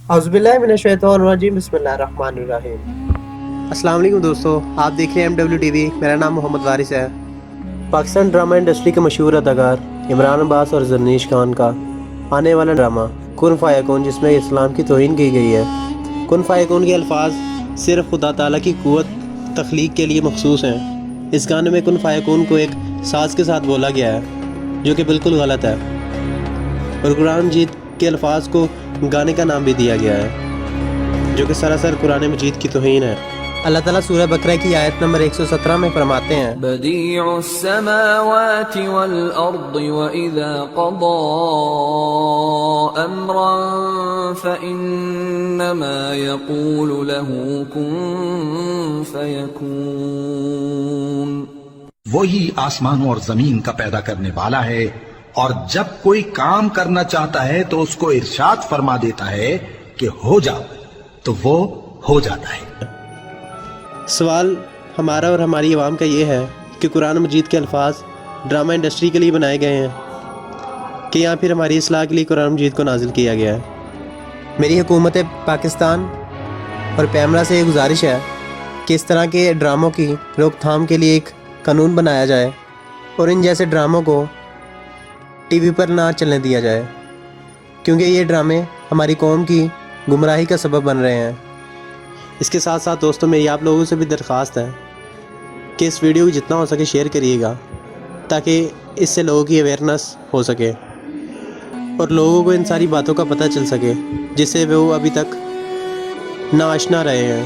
अज़ुबिल्लाहिमिनश्शैतानिर्रजीम बिस्मिल्लाहिर्रहमानिर्रहीम। अस्सलाम वालेकुम दोस्तों, आप देख रहे हैं MW TV। मेरा नाम मोहम्मद वारिस है। पाकिस्तान ड्रामा इंडस्ट्री के मशहूर अदाकार इमरान अब्बास और जरनीश खान का आने वाला ड्रामा कुन फ़ायकून, जिसमें इस्लाम की तौहीन की गई है। कुन फ़ायकून के अल्फाज सिर्फ खुदा ताला की क़ुव्वत तख्लीक के लिए मखसूस हैं। इस गाने में कुन फ़ायकून को एक साज़ के साथ बोला गया है, जो कि बिल्कुल गलत है, और कुरान मजीद के अल्फाज को गाने का नाम भी दिया गया है, जो कि सरासर कुरान मजीद की तौहीन है। अल्लाह ताला सूरह बकरा की आयत नंबर 117 में फरमाते हैं, बदीउस समावाति वल अर्दि व इज़ा क़दा अम्रन फ़इन्नमा यक़ूलु लहू कुन फ़यकून। वही आसमानों और जमीन का पैदा करने वाला है, और जब कोई काम करना चाहता है तो उसको इरशाद फरमा देता है कि हो जाओ, तो वो हो जाता है। सवाल हमारा और हमारी आवाम का ये है कि कुरान मजीद के अल्फाज ड्रामा इंडस्ट्री के लिए बनाए गए हैं कि या फिर हमारी इस्लाह के लिए कुरान मजीद को नाजिल किया गया है। मेरी हुकूमत पाकिस्तान और पैमरा से ये गुजारिश है कि इस तरह के ड्रामों की रोकथाम के लिए एक कानून बनाया जाए और इन जैसे ड्रामों को टीवी पर ना चलने दिया जाए, क्योंकि ये ड्रामे हमारी कौम की गुमराही का सबब बन रहे हैं। इसके साथ साथ दोस्तों, मेरी आप लोगों से भी दरख्वास्त है कि इस वीडियो को जितना हो सके शेयर करिएगा, ताकि इससे लोगों की अवेयरनेस हो सके और लोगों को इन सारी बातों का पता चल सके जिससे वो अभी तक नाआशना रहे हैं।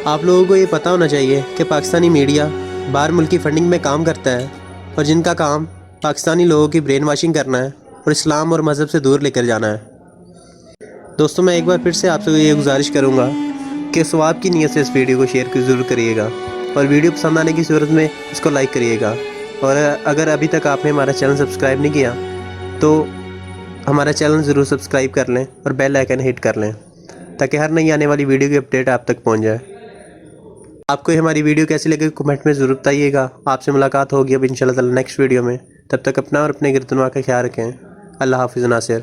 आप लोगों को ये पता होना चाहिए कि पाकिस्तानी मीडिया बाहर मुल्क की फंडिंग में काम करता है, और जिनका काम पाकिस्तानी लोगों की ब्रेन वाशिंग करना है और इस्लाम और मज़हब से दूर लेकर जाना है। दोस्तों, मैं एक बार फिर से आपसे ये गुजारिश करूँगा कि सवाब की नीयत से इस वीडियो को शेयर ज़रूर करिएगा, और वीडियो पसंद आने की सूरत में इसको लाइक करिएगा। और अगर अभी तक आपने हमारा चैनल सब्सक्राइब नहीं किया तो हमारा चैनल ज़रूर सब्सक्राइब कर लें और बेल आइकन हिट कर लें, ताकि हर नई आने वाली वीडियो की अपडेट आप तक पहुँच जाए। आपको हमारी वीडियो कैसी लगे कमेंट में ज़रूर बताइएगा। आपसे मुलाकात होगी अब इंशाल्लाह नेक्स्ट वीडियो में। तब तक अपना और अपने गिरदनवा का ख्याल रखें। अल्लाह हाफ़िज़ नासिर।